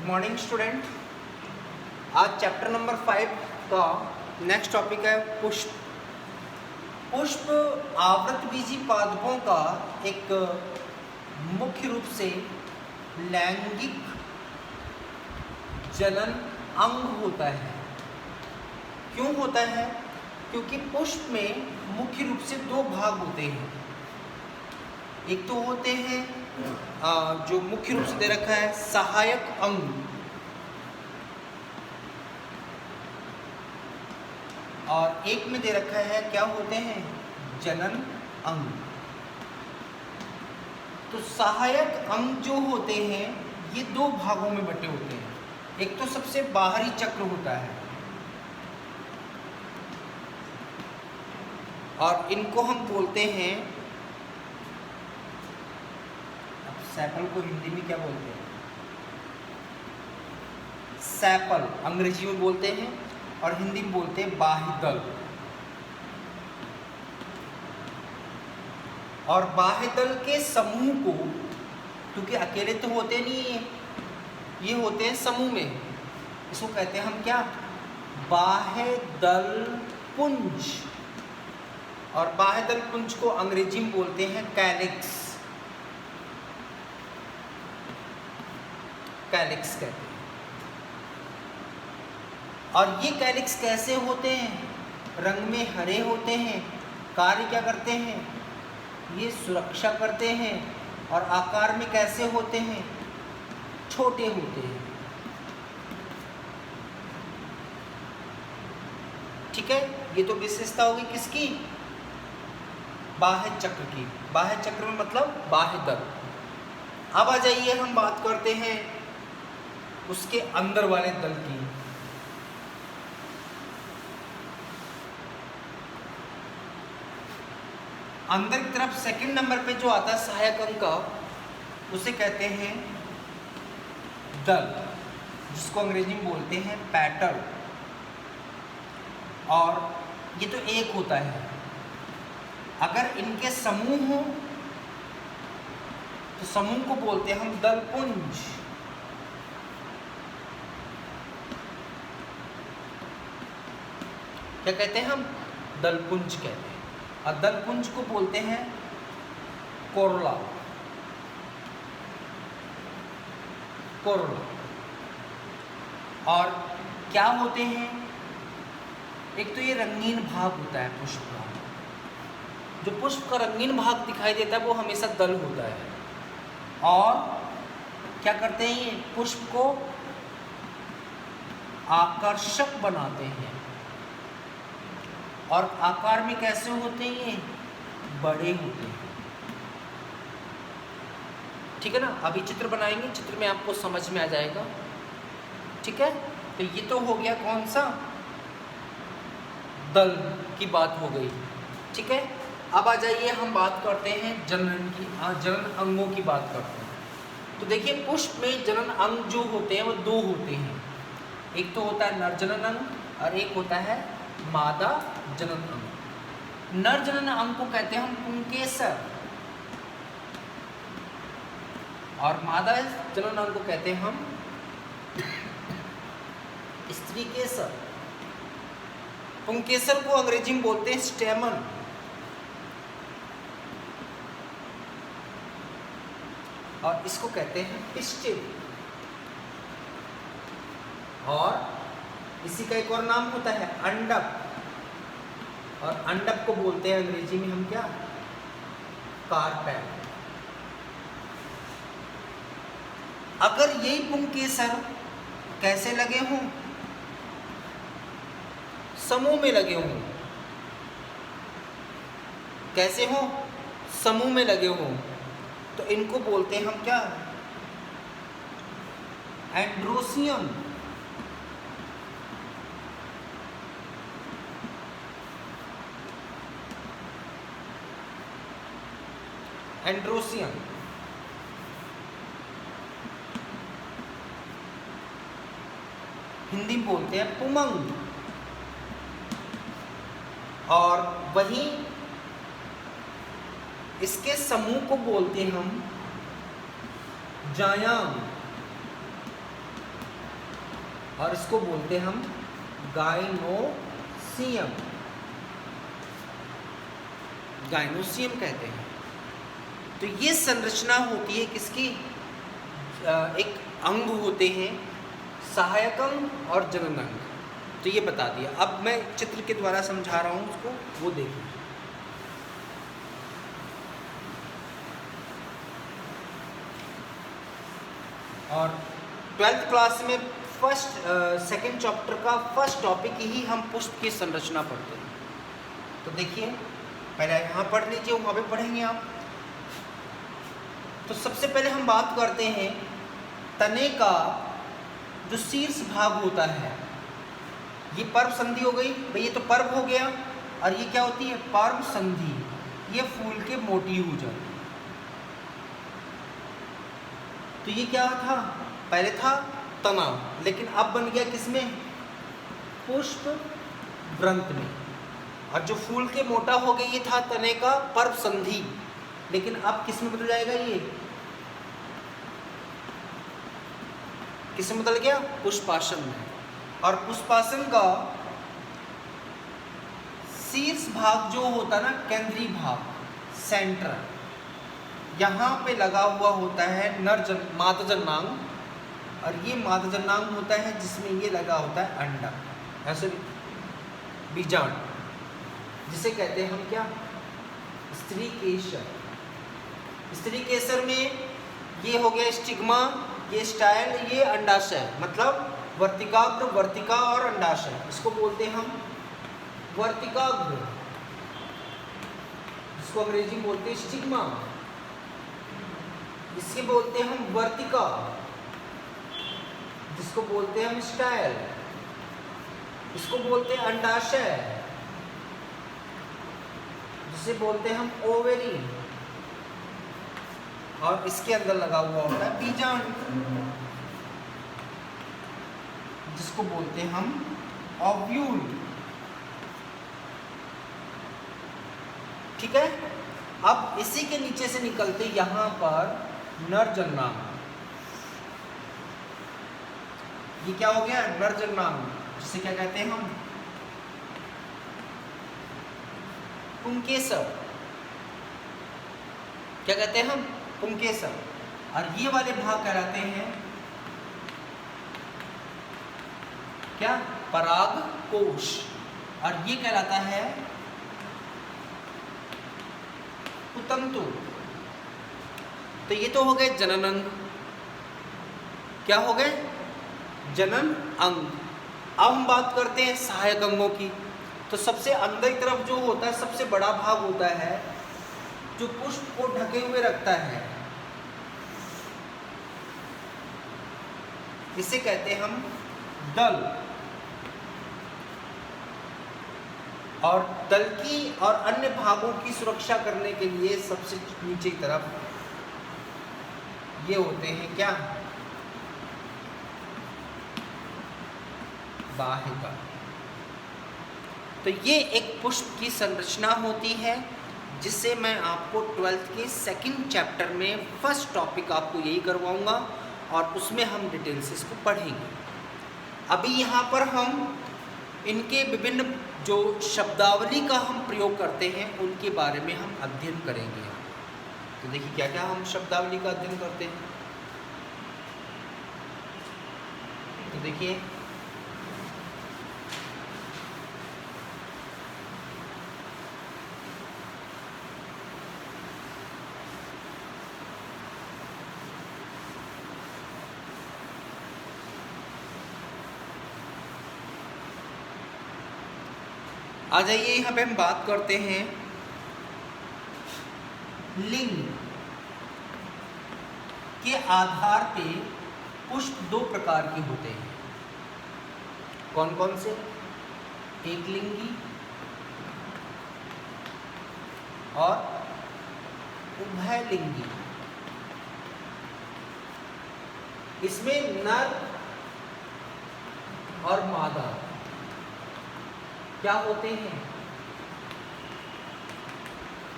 Morning student. आज chapter number 5 का next topic है पुष्प। पुष्प आवृतबीजी पादपों का एक मुख्य रूप से लैंगिक जनन अंग होता है। क्यों होता है? क्योंकि पुष्प में मुख्य रूप से दो भाग होते हैं। एक तो होते हैं जो मुख्य रूप से दे रखा है सहायक अंग, और एक में दे रखा है क्या होते हैं जनन अंग। तो सहायक अंग जो होते हैं ये दो भागों में बटे होते हैं। एक तो सबसे बाहरी चक्र होता है और इनको हम बोलते हैं, अब सैपल को हिंदी में क्या बोलते हैं? सैपल अंग्रेजी में बोलते हैं और हिंदी में बोलते हैं बाह्यदल। और बाह्यदल के समूह को, क्योंकि अकेले तो होते नहीं है, ये होते हैं समूह में, इसको कहते हैं हम क्या? बाह्यदल पुंज। और बाह्यदल पुंज को अंग्रेजी में बोलते हैं कैलिक्स। कैलिक्स कहते हैं। और ये कैलिक्स कैसे होते हैं? रंग में हरे होते हैं। कार्य क्या करते हैं? ये सुरक्षा करते हैं। और आकार में कैसे होते हैं? छोटे होते हैं। ठीक है, ये तो विशेषता होगी किसकी? बाह्य चक्र की। बाह्य चक्र में मतलब बाह्यदल। अब आ जाइए हम बात करते हैं उसके अंदर वाले दल की। अंदर की तरफ सेकंड नंबर पे जो आता है सहायक अंग का, उसे कहते हैं दल, जिसको अंग्रेजी में बोलते हैं पैटल। और ये तो एक होता है। अगर इनके समूह हो तो समूह को बोलते हैं हम दलपुंज। क्या कहते हैं हम? दलपुंज कहते हैं। और दलपुंज को बोलते हैं कोरोला। कोरोला। और क्या होते हैं? एक तो ये रंगीन भाग होता है पुष्प का। जो पुष्प का रंगीन भाग दिखाई देता है वो हमेशा दल होता है। और क्या करते हैं? ये पुष्प को आकर्षक बनाते हैं। और आकार में कैसे होते हैं? ये बड़े होते हैं। ठीक है ना? अभी चित्र बनाएंगे, चित्र में आपको समझ में आ जाएगा। ठीक है, तो ये तो हो गया कौन सा? दल की बात हो गई। ठीक है, अब आ जाइए हम बात करते हैं जनन की। जनन अंगों की बात करते हैं। तो देखिए पुष्प में जनन अंग जो होते हैं वो दो होते हैं। एक तो होता है नर जनन अंग और एक होता है मादा जनन अंग। नर जनन अंग को कहते हैं हम पुंकेसर और मादा जनन अंग को कहते हैं हम स्त्रीकेसर। पुंकेसर को अंग्रेजी में बोलते हैं स्टेमन। और इसको कहते हैं पिस्टिल। और इसी का एक और नाम होता है अंडक। और अंडक को बोलते हैं अंग्रेजी में हम क्या? कार्पेल। अगर यही पुंकेसर कैसे लगे हों? समूह में लगे हों। कैसे हों? समूह में लगे हों, तो इनको बोलते हैं हम क्या? एंड्रोसियम। एंड्रोसियम। हिंदी में बोलते हैं पुमंग। और वहीं इसके समूह को बोलते हैं हम जायांग। और इसको बोलते हम गाइनोसियम, गाइनोसियम कहते हैं। तो ये संरचना होती है किसकी, एक अंग होते हैं सहायक अंग और जनन अंग। तो ये बता दिया। अब मैं चित्र के द्वारा समझा रहा हूँ उसको, वो देखिए। और 12th क्लास में सेकंड चैप्टर का फर्स्ट टॉपिक ही हम पुष्प की संरचना पढ़ते हैं। तो देखिए, पहले यहाँ पढ़ लीजिए, वहाँ पे पढ़ेंगे आप। तो सबसे पहले हम बात करते हैं तने का जो शीर्ष भाग होता है, ये पर्व संधि हो गई भाई, ये तो पर्व हो गया। और ये क्या होती है, पर्व संधि, ये फूल के मोटी हो जाती है। तो ये क्या था, पहले था तना, लेकिन अब बन गया किसमें, पुष्प वृंत में। और जो फूल के मोटा हो गया ये था तने का पर्व संधि, लेकिन अब किस में बदल जाएगा, ये किस में बदल गया, पुष्पासन में। और पुष्पासन का शीर्ष भाग जो होता ना, केंद्रीय भाग, सेंटर, यहाँ पे लगा हुआ होता है मादजन्नांग, और ये मादजन्नांग होता है जिसमें ये लगा होता है अंडा, ऐसे बीजांड, जिसे कहते हैं हम क्या, स्त्री केसर। स्त्री केसर में ये हो गया स्टिग्मा, ये स्टाइल, ये अंडाशय, मतलब वर्तिकाग्र, वर्तिका और अंडाशय, इसको बोलते हैं हम वर्तिकाग्र, जिसको अंग्रेजी में बोलते हैं स्टिग्मा। इसके बोलते हैं हम वर्तिका, जिसको बोलते हैं हम स्टाइल। इसको बोलते हैं अंडाशय, जिसे बोलते हैं हम ओवेरी। और इसके अंदर लगा हुआ होता है बीजांड, जिसको बोलते हैं हम ओव्यूल। ठीक है। अब इसी के नीचे से निकलते यहां पर नरजन्नांग, ये क्या हो गया, नरजन्नांग, जिसे क्या कहते हैं हम, पुंकेसर, क्या कहते हैं हम, पुंकेसर। और ये वाले भाग कहलाते हैं क्या, पराग कोश, और ये कहलाता है पुतंतु। तो ये तो हो गए जनन अंग, क्या हो गए, जनन अंग। अब हम बात करते हैं सहायक अंगों की। तो सबसे अंदर की तरफ जो होता है, सबसे बड़ा भाग होता है जो पुष्प को ढके हुए रखता है, इसे कहते हैं हम दल। और दल की और अन्य भागों की सुरक्षा करने के लिए सबसे नीचे की तरफ ये होते हैं क्या, बाहिका। तो ये एक पुष्प की संरचना होती है, जिससे मैं आपको 12th के सेकंड चैप्टर में फर्स्ट टॉपिक आपको यही करवाऊंगा, और उसमें हम डिटेल से इसको पढ़ेंगे। अभी यहाँ पर हम इनके विभिन्न जो शब्दावली का हम प्रयोग करते हैं उनके बारे में हम अध्ययन करेंगे। तो देखिए क्या क्या हम शब्दावली का अध्ययन करते हैं। तो देखिए, आ जाइए यहाँ पे हम बात करते हैं लिंग के आधार पे पुष्प दो प्रकार के होते हैं। कौन कौन से, एक लिंगी और उभयलिंगी। इसमें नर और मादा क्या होते हैं,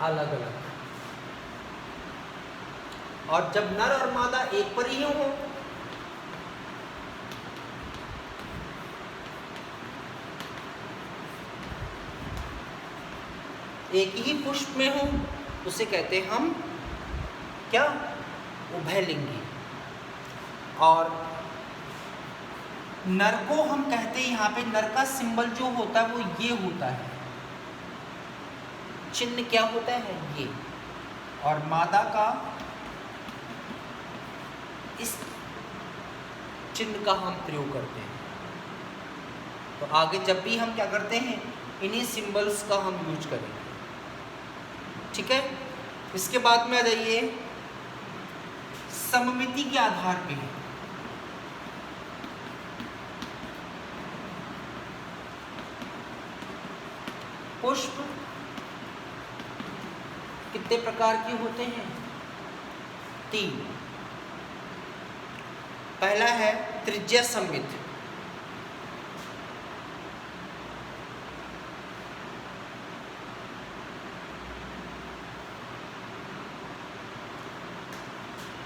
अलग अलग। और जब नर और मादा एक पर ही हो एक ही पुष्प में हो उसे कहते हैं हम क्या, उभयलिंगी। और नर को हम कहते हैं, यहाँ पे नर का सिंबल जो होता है वो ये होता है, चिन्ह क्या होता है ये, और मादा का इस चिन्ह का हम प्रयोग करते हैं। तो आगे जब भी हम क्या करते हैं, इन्हीं सिंबल्स का हम यूज करेंगे, ठीक है। इसके बाद में आ जाइए सममिति के आधार पे। पुष्प कितने प्रकार के होते हैं, 3। पहला है त्रिज्या सममित,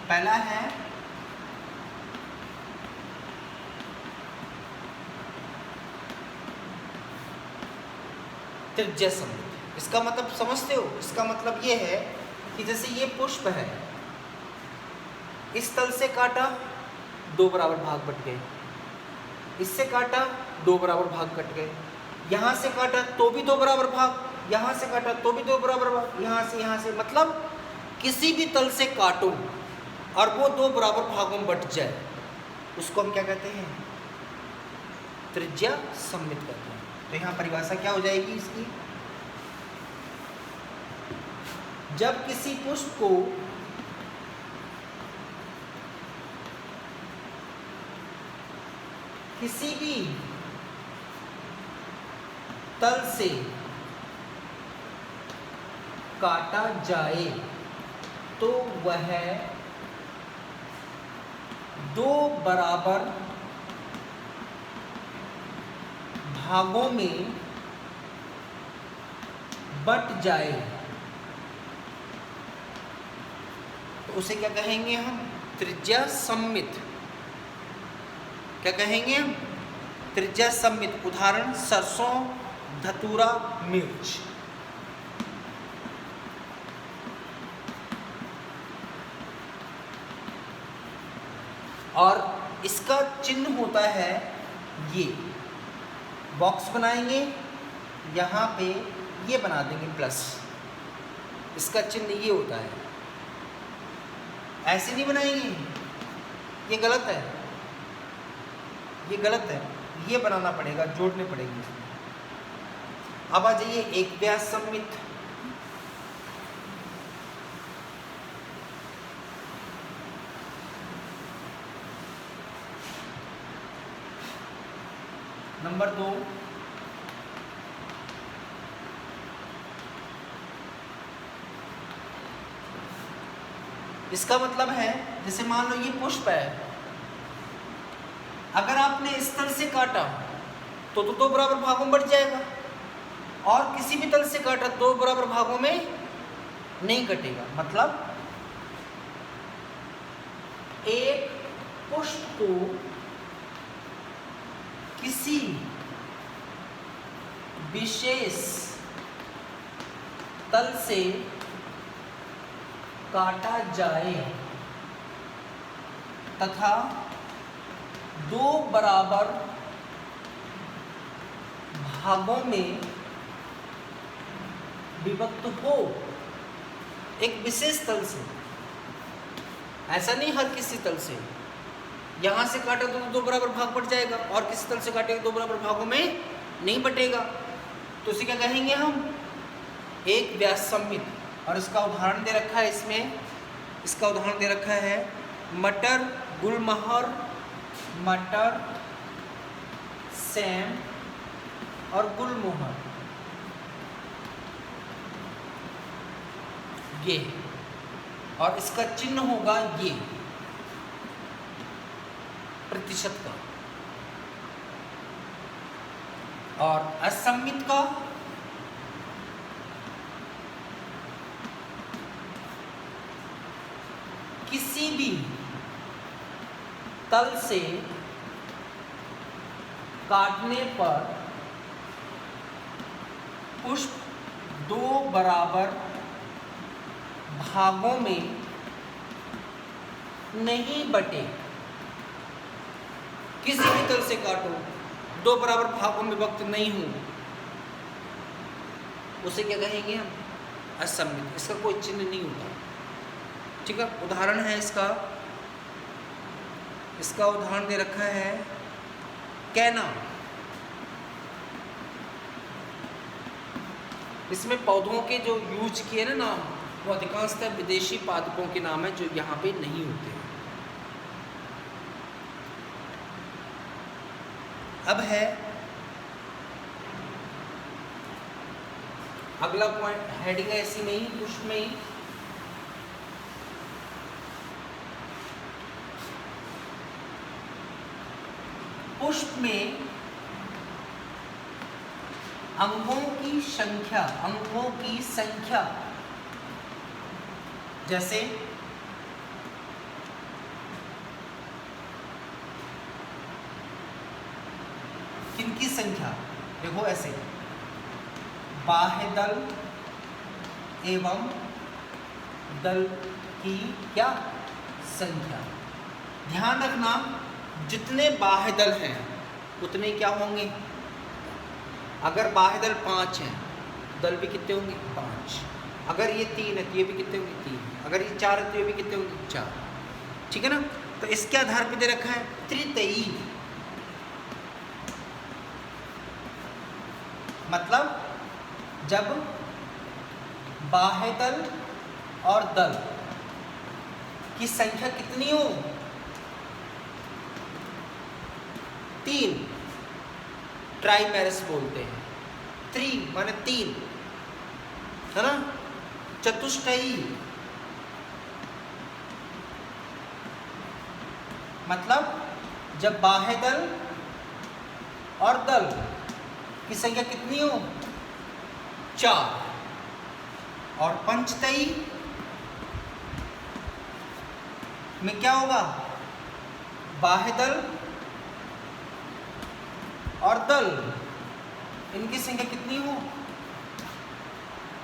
पहला है त्रिज्या सममित। इसका मतलब समझते हो, इसका मतलब ये है कि जैसे ये पुष्प है, इस तल से काटा 2 बराबर भाग बट गए, इससे काटा 2 बराबर भाग कट गए, यहाँ से काटा तो भी 2 बराबर भाग, यहाँ से काटा तो भी 2 बराबर भाग, यहाँ से मतलब किसी भी तल से काटो और वो 2 बराबर भागों में बट जाए, उसको हम क्या कहते हैं, त्रिज्या सममित कहते हैं। तो यहाँ परिभाषा क्या हो जाएगी इसकी, जब किसी पुष्प को किसी भी तल से काटा जाए तो वह 2 बराबर भागों में बट जाए, तो उसे क्या कहेंगे हम, त्रिज्या सममित। क्या कहेंगे हम, त्रिज्या सममित। उदाहरण सरसों, धतूरा, मिर्च। और इसका चिन्ह होता है ये, बॉक्स बनाएंगे, यहाँ पे ये बना देंगे प्लस, इसका चिन्ह ये होता है। ऐसे नहीं बनाएंगे, ये गलत है, ये गलत है, ये बनाना पड़ेगा, जोड़ने पड़ेंगे इसमें। अब आ जाइए एक व्यास सममित। नंबर 2, इसका मतलब है जैसे मान लो ये पुष्प है, अगर आपने इस तल से काटा तो 2 बराबर भागों में बढ़ जाएगा, और किसी भी तल से काटा 2 बराबर भागों में नहीं कटेगा। मतलब एक पुष्प को किसी विशेष तल से काटा जाए तथा 2 बराबर भागों में विभक्त हो, एक विशेष तल से, ऐसा नहीं हर किसी तल से। यहाँ से काटा तो 2 बराबर भाग बढ़ जाएगा, और किसी तल से काटेगा 2 बराबर भागों में नहीं बटेगा, तो उसे क्या कहेंगे हम, एक व्यास सममित। और इसका उदाहरण दे रखा है इसमें, इसका उदाहरण दे रखा है मटर, गुलमोहर, मटर, सेम और गुलमोहर, ये, और इसका चिन्ह होगा ये प्रतिशत का। और असममित का किसी भी तल से काटने पर पुष्प दो बराबर भागों में नहीं बटे। किसी भी तरह से काटो, दो बराबर भागों में वक्त नहीं हो, उसे क्या कहेंगे हम? असममित। इसका कोई चिन्ह नहीं होता। ठीक है, उदाहरण है इसका उदाहरण दे रखा है कहना। इसमें पौधों के जो यूज किए ना नाम, वो अधिकांशतः विदेशी पादपों के नाम है जो यहाँ पे नहीं होते हैं। अब है अगला पॉइंट, हेडिंग है इसी में ही, पुष्प में ही। पुष्प में अंगों की संख्या जैसे किनकी संख्या? देखो ऐसे, बाह्य दल एवं दल की क्या संख्या। ध्यान रखना, जितने बाह्य दल हैं उतने क्या होंगे? अगर बाह्य दल 5 हैं, दल भी कितने होंगे? 5। अगर ये 3 है तो ये भी कितने होंगे? 3। अगर ये 4 है तो ये भी कितने होंगे? 4। ठीक है ना? तो इसके आधार पर दे रखा है त्रितयी, मतलब जब बाह्य दल और दल की संख्या कितनी हो? 3, ट्राइमेरस बोलते हैं। 3 माने 3, है ना? चतुष्टयी मतलब जब बाह्य दल और दल की संख्या कितनी हो? 4। और पंचतयी में क्या होगा? बाह्य दल और दल इनकी संख्या कितनी हो?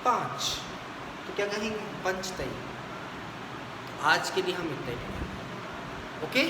5। तो क्या कहेंगे? पंचतयी। आज के लिए हम इतना ही। ओके।